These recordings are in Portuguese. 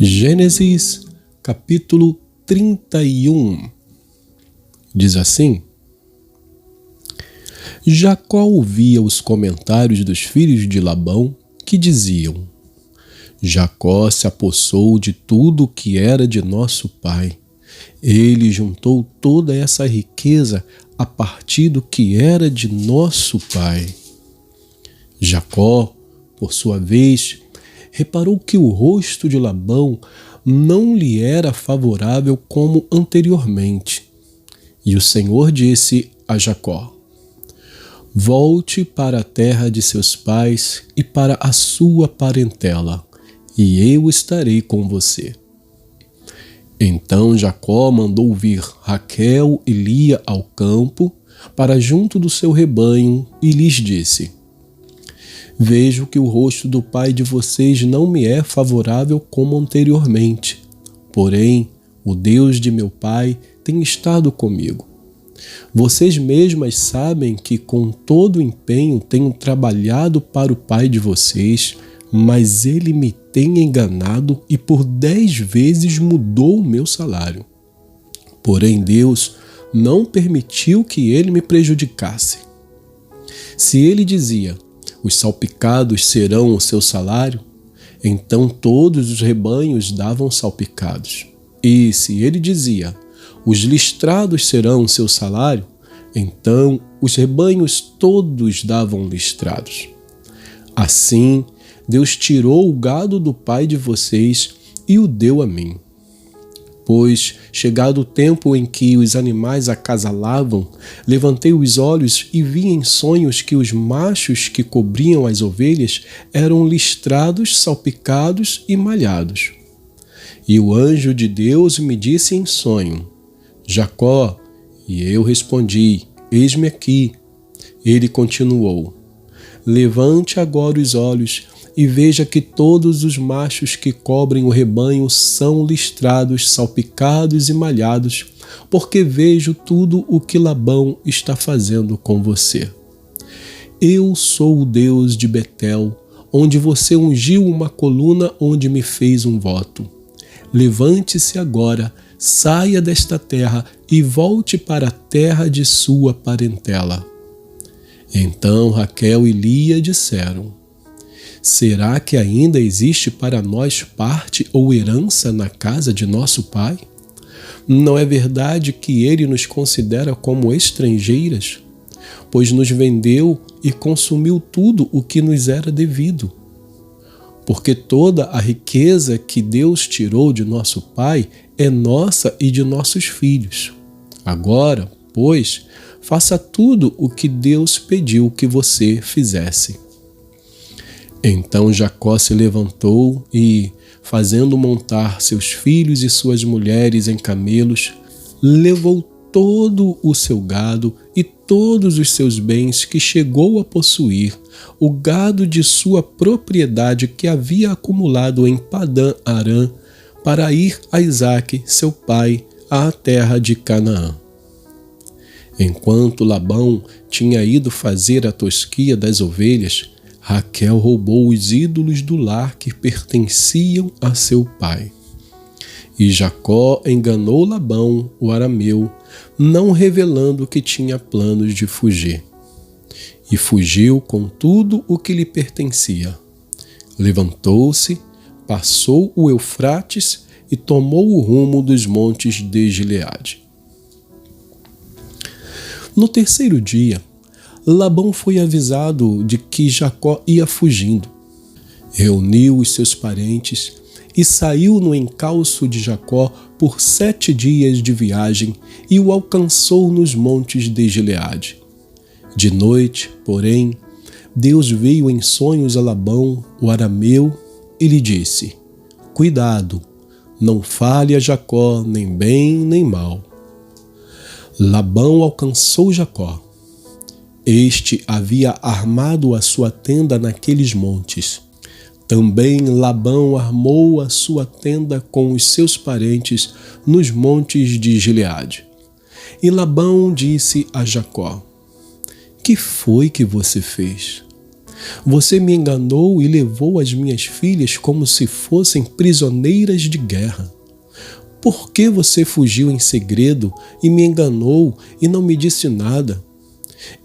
Gênesis capítulo 31 diz assim: Jacó ouvia os comentários dos filhos de Labão que diziam: Jacó se apossou de tudo o que era de nosso pai. Ele juntou toda essa riqueza a partir do que era de nosso pai. Jacó, por sua vez, reparou que o rosto de Labão não lhe era favorável como anteriormente. E o Senhor disse a Jacó: Volte para a terra de seus pais e para a sua parentela, e eu estarei com você. Então Jacó mandou vir Raquel e Lia ao campo para junto do seu rebanho e lhes disse: Vejo que o rosto do pai de vocês não me é favorável como anteriormente. Porém, o Deus de meu pai tem estado comigo. Vocês mesmas sabem que com todo o empenho tenho trabalhado para o pai de vocês, mas ele me tem enganado e por 10 vezes mudou o meu salário. Porém, Deus não permitiu que ele me prejudicasse. Se ele dizia: os salpicados serão o seu salário, então todos os rebanhos davam salpicados. E se ele dizia: os listrados serão o seu salário, então os rebanhos todos davam listrados. Assim, Deus tirou o gado do pai de vocês e o deu a mim. Pois, chegado o tempo em que os animais acasalavam, levantei os olhos e vi em sonhos que os machos que cobriam as ovelhas eram listrados, salpicados e malhados. E o anjo de Deus me disse em sonho: Jacó, e eu respondi: Eis-me aqui. Ele continuou: Levante agora os olhos e veja que todos os machos que cobrem o rebanho são listrados, salpicados e malhados, porque vejo tudo o que Labão está fazendo com você. Eu sou o Deus de Betel, onde você ungiu uma coluna onde me fez um voto. Levante-se agora, saia desta terra e volte para a terra de sua parentela. Então Raquel e Lia disseram: Será que ainda existe para nós parte ou herança na casa de nosso pai? Não é verdade que ele nos considera como estrangeiras? Pois nos vendeu e consumiu tudo o que nos era devido. Porque toda a riqueza que Deus tirou de nosso pai é nossa e de nossos filhos. Agora, pois, faça tudo o que Deus pediu que você fizesse. Então Jacó se levantou e, fazendo montar seus filhos e suas mulheres em camelos, levou todo o seu gado e todos os seus bens que chegou a possuir, o gado de sua propriedade que havia acumulado em Padã-Arã, para ir a Isaque, seu pai, à terra de Canaã. Enquanto Labão tinha ido fazer a tosquia das ovelhas, Raquel roubou os ídolos do lar que pertenciam a seu pai. E Jacó enganou Labão, o arameu, não revelando que tinha planos de fugir. E fugiu com tudo o que lhe pertencia. Levantou-se, passou o Eufrates e tomou o rumo dos montes de Gileade. No terceiro dia, Labão foi avisado de que Jacó ia fugindo. Reuniu os seus parentes e saiu no encalço de Jacó por 7 dias de viagem e o alcançou nos montes de Gileade. De noite, porém, Deus veio em sonhos a Labão, o arameu, e lhe disse: Cuidado, não fale a Jacó nem bem nem mal. Labão alcançou Jacó. Este havia armado a sua tenda naqueles montes. Também Labão armou a sua tenda com os seus parentes nos montes de Gileade. E Labão disse a Jacó: Que foi que você fez? Você me enganou e levou as minhas filhas como se fossem prisioneiras de guerra. Por que você fugiu em segredo e me enganou e não me disse nada?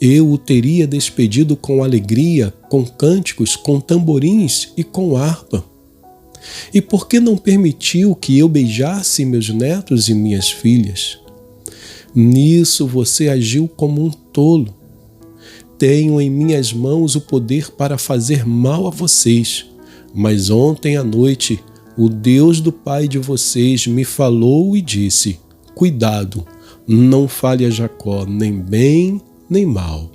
Eu o teria despedido com alegria, com cânticos, com tamborins e com harpa. E por que não permitiu que eu beijasse meus netos e minhas filhas? Nisso você agiu como um tolo. Tenho em minhas mãos o poder para fazer mal a vocês, mas ontem à noite o Deus do pai de vocês me falou e disse: cuidado, não fale a Jacó nem bem nem mal.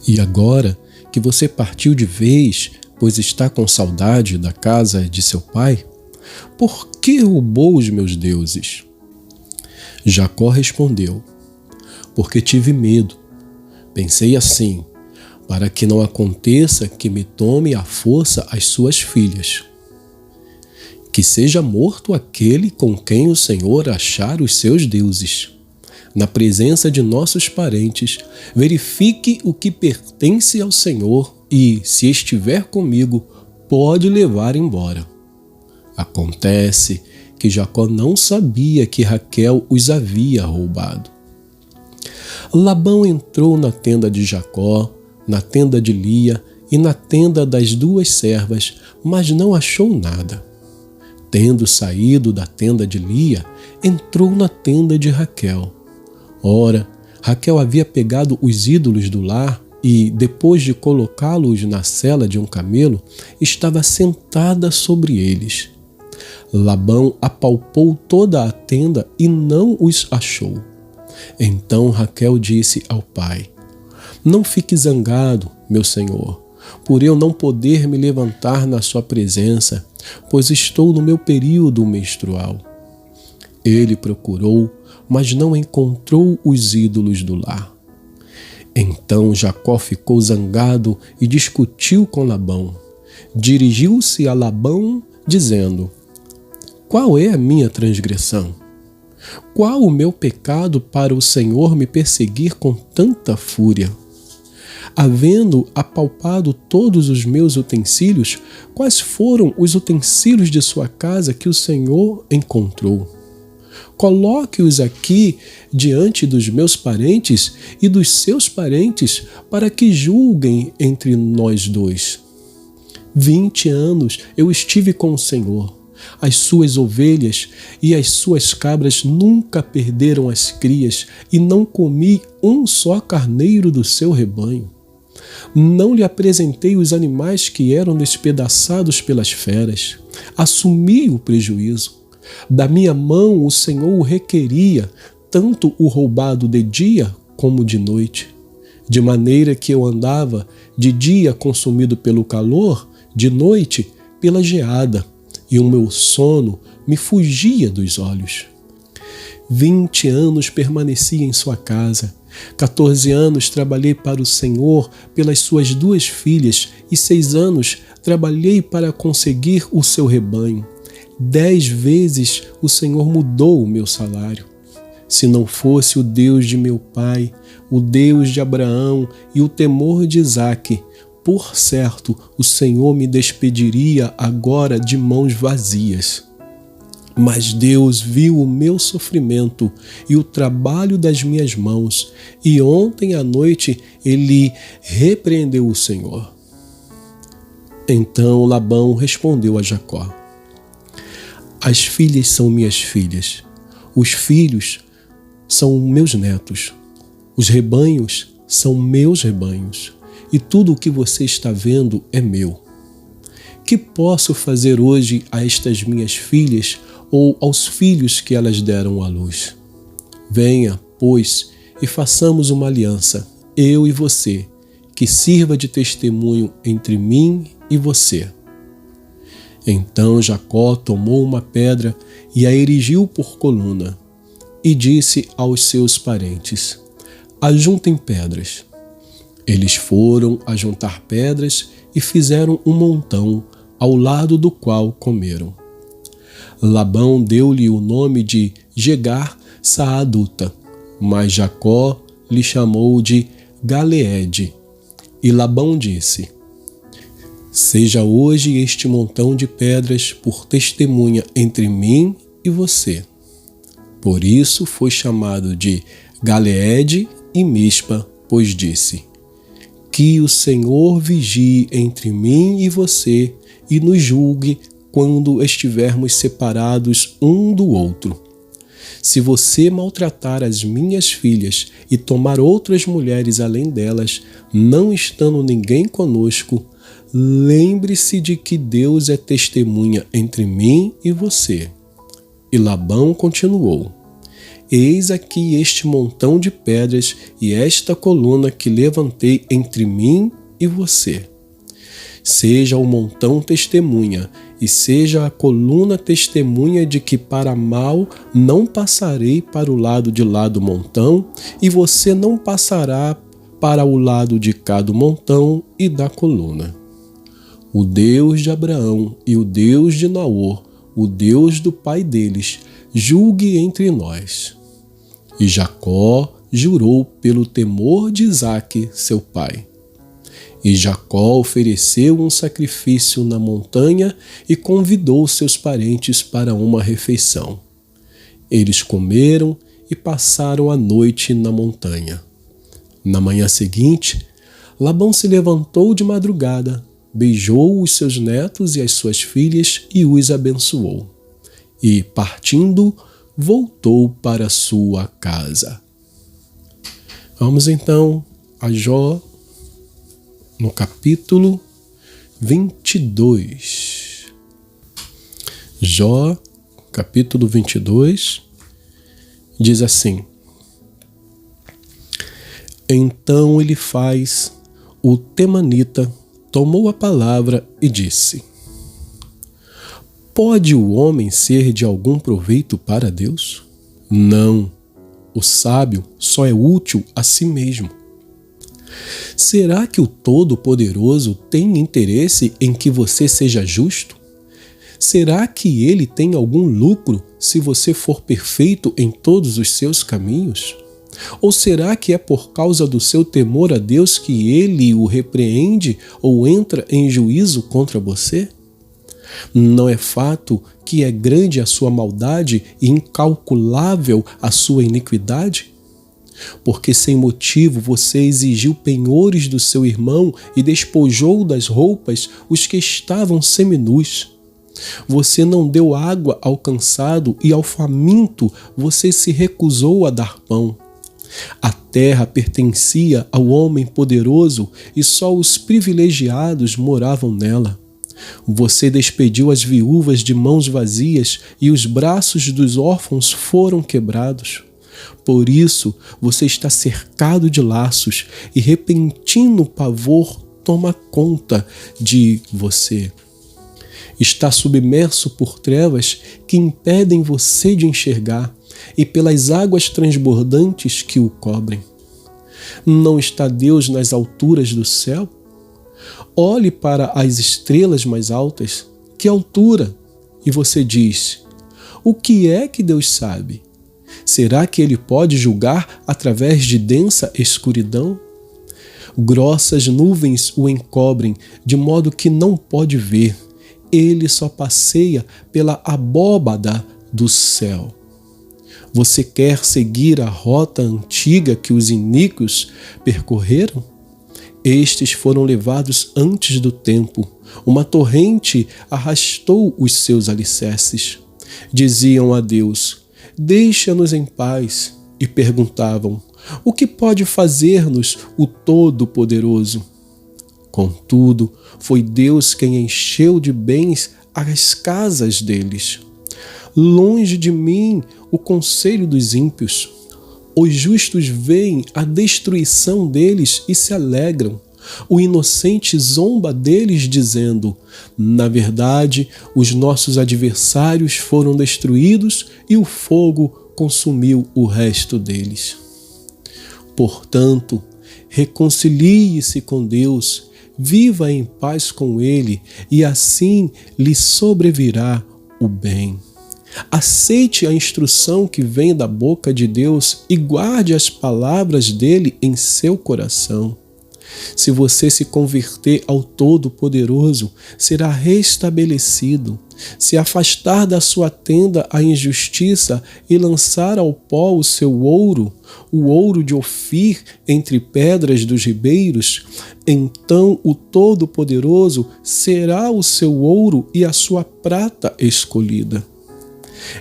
E agora que você partiu de vez, pois está com saudade da casa de seu pai, por que roubou os meus deuses? Jacó respondeu: porque tive medo. Pensei assim, para que não aconteça que me tome à força as suas filhas. Que seja morto aquele com quem o Senhor achar os seus deuses. Na presença de nossos parentes, verifique o que pertence ao Senhor e, se estiver comigo, pode levar embora. Acontece que Jacó não sabia que Raquel os havia roubado. Labão entrou na tenda de Jacó, na tenda de Lia e na tenda das duas servas, mas não achou nada. Tendo saído da tenda de Lia, entrou na tenda de Raquel. Ora, Raquel havia pegado os ídolos do lar e, depois de colocá-los na sela de um camelo, estava sentada sobre eles. Labão apalpou toda a tenda e não os achou. Então Raquel disse ao pai: não fique zangado, meu senhor, por eu não poder me levantar na sua presença, pois estou no meu período menstrual. Ele procurou, mas não encontrou os ídolos do lar. Então Jacó ficou zangado e discutiu com Labão. Dirigiu-se a Labão, dizendo: qual é a minha transgressão? Qual o meu pecado para o Senhor me perseguir com tanta fúria? Havendo apalpado todos os meus utensílios, quais foram os utensílios de sua casa que o Senhor encontrou? Coloque-os aqui diante dos meus parentes e dos seus parentes, para que julguem entre nós dois. 20 anos eu estive com o Senhor. As suas ovelhas e as suas cabras nunca perderam as crias, e não comi um só carneiro do seu rebanho. Não lhe apresentei os animais que eram despedaçados pelas feras. Assumi o prejuízo. Da minha mão o Senhor o requeria, tanto o roubado de dia como de noite. De maneira que eu andava de dia consumido pelo calor, de noite pela geada, e o meu sono me fugia dos olhos. 20 anos permaneci em sua casa. 14 anos trabalhei para o Senhor pelas suas 2 filhas, e 6 anos trabalhei para conseguir o seu rebanho. 10 vezes o Senhor mudou o meu salário. Se não fosse o Deus de meu pai, o Deus de Abraão e o temor de Isaque, por certo, o Senhor me despediria agora de mãos vazias. Mas Deus viu o meu sofrimento e o trabalho das minhas mãos, e ontem à noite ele repreendeu o Senhor. Então Labão respondeu a Jacó: as filhas são minhas filhas, os filhos são meus netos, os rebanhos são meus rebanhos, e tudo o que você está vendo é meu. Que posso fazer hoje a estas minhas filhas ou aos filhos que elas deram à luz? Venha, pois, e façamos uma aliança, eu e você, que sirva de testemunho entre mim e você. Então Jacó tomou uma pedra e a erigiu por coluna, e disse aos seus parentes: ajuntem pedras. Eles foram ajuntar pedras e fizeram um montão, ao lado do qual comeram. Labão deu-lhe o nome de Jegar-Saaduta, mas Jacó lhe chamou de Galeede. E Labão disse: seja hoje este montão de pedras por testemunha entre mim e você. Por isso foi chamado de Galeede e Mispa, pois disse: que o Senhor vigie entre mim e você e nos julgue quando estivermos separados um do outro. Se você maltratar as minhas filhas e tomar outras mulheres além delas, não estando ninguém conosco, lembre-se de que Deus é testemunha entre mim e você. E Labão continuou: eis aqui este montão de pedras e esta coluna que levantei entre mim e você. Seja o montão testemunha, e seja a coluna testemunha de que para mal não passarei para o lado de lá do montão, e você não passará para o lado de cá do montão e da coluna. O Deus de Abraão e o Deus de Naor, o Deus do pai deles, julgue entre nós. E Jacó jurou pelo temor de Isaque, seu pai. E Jacó ofereceu um sacrifício na montanha e convidou seus parentes para uma refeição. Eles comeram e passaram a noite na montanha. Na manhã seguinte, Labão se levantou de madrugada, beijou os seus netos e as suas filhas e os abençoou. E, partindo, voltou para sua casa. Vamos então a Jó, no capítulo 22. Jó, capítulo 22, diz assim: então Elifaz, o temanita, tomou a palavra e disse: pode o homem ser de algum proveito para Deus? Não, o sábio só é útil a si mesmo. Será que o Todo-Poderoso tem interesse em que você seja justo? Será que ele tem algum lucro se você for perfeito em todos os seus caminhos? Ou será que é por causa do seu temor a Deus que ele o repreende ou entra em juízo contra você? Não é fato que é grande a sua maldade e incalculável a sua iniquidade? Porque sem motivo você exigiu penhores do seu irmão e despojou das roupas os que estavam seminus. Você não deu água ao cansado e ao faminto você se recusou a dar pão. A terra pertencia ao homem poderoso e só os privilegiados moravam nela. Você despediu as viúvas de mãos vazias e os braços dos órfãos foram quebrados. Por isso você está cercado de laços e repentino pavor toma conta de você. Está submerso por trevas que impedem você de enxergar e pelas águas transbordantes que o cobrem. Não está Deus nas alturas do céu? Olhe para as estrelas mais altas. Que altura? E você diz: o que é que Deus sabe? Será que ele pode julgar através de densa escuridão? Grossas nuvens o encobrem, de modo que não pode ver. Ele só passeia pela abóbada do céu. Você quer seguir a rota antiga que os iníquos percorreram? Estes foram levados antes do tempo. Uma torrente arrastou os seus alicerces. Diziam a Deus: deixa-nos em paz. E perguntavam: o que pode fazer-nos o Todo-Poderoso? Contudo, foi Deus quem encheu de bens as casas deles. Longe de mim o conselho dos ímpios. Os justos veem a destruição deles e se alegram. O inocente zomba deles, dizendo: na verdade, os nossos adversários foram destruídos e o fogo consumiu o resto deles. Portanto, reconcilie-se com Deus, viva em paz com Ele, e assim lhe sobrevirá o bem. Aceite a instrução que vem da boca de Deus e guarde as palavras dele em seu coração. Se você se converter ao Todo-Poderoso, será restabelecido. Se afastar da sua tenda a injustiça e lançar ao pó o seu ouro, o ouro de Ofir entre pedras dos ribeiros, então o Todo-Poderoso será o seu ouro e a sua prata escolhida.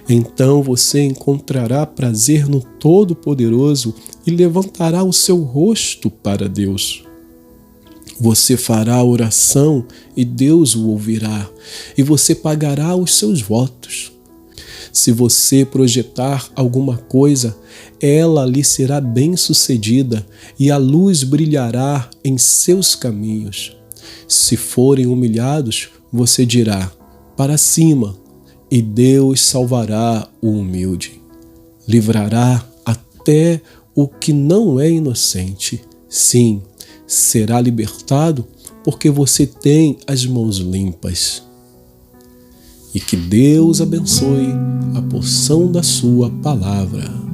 Então você encontrará prazer no Todo-Poderoso e levantará o seu rosto para Deus. Você fará oração e Deus o ouvirá, e você pagará os seus votos. Se você projetar alguma coisa, ela lhe será bem-sucedida e a luz brilhará em seus caminhos. Se forem humilhados, você dirá: para cima, e Deus salvará o humilde. Livrará até o que não é inocente. Sim, será libertado porque você tem as mãos limpas. E que Deus abençoe a porção da sua palavra.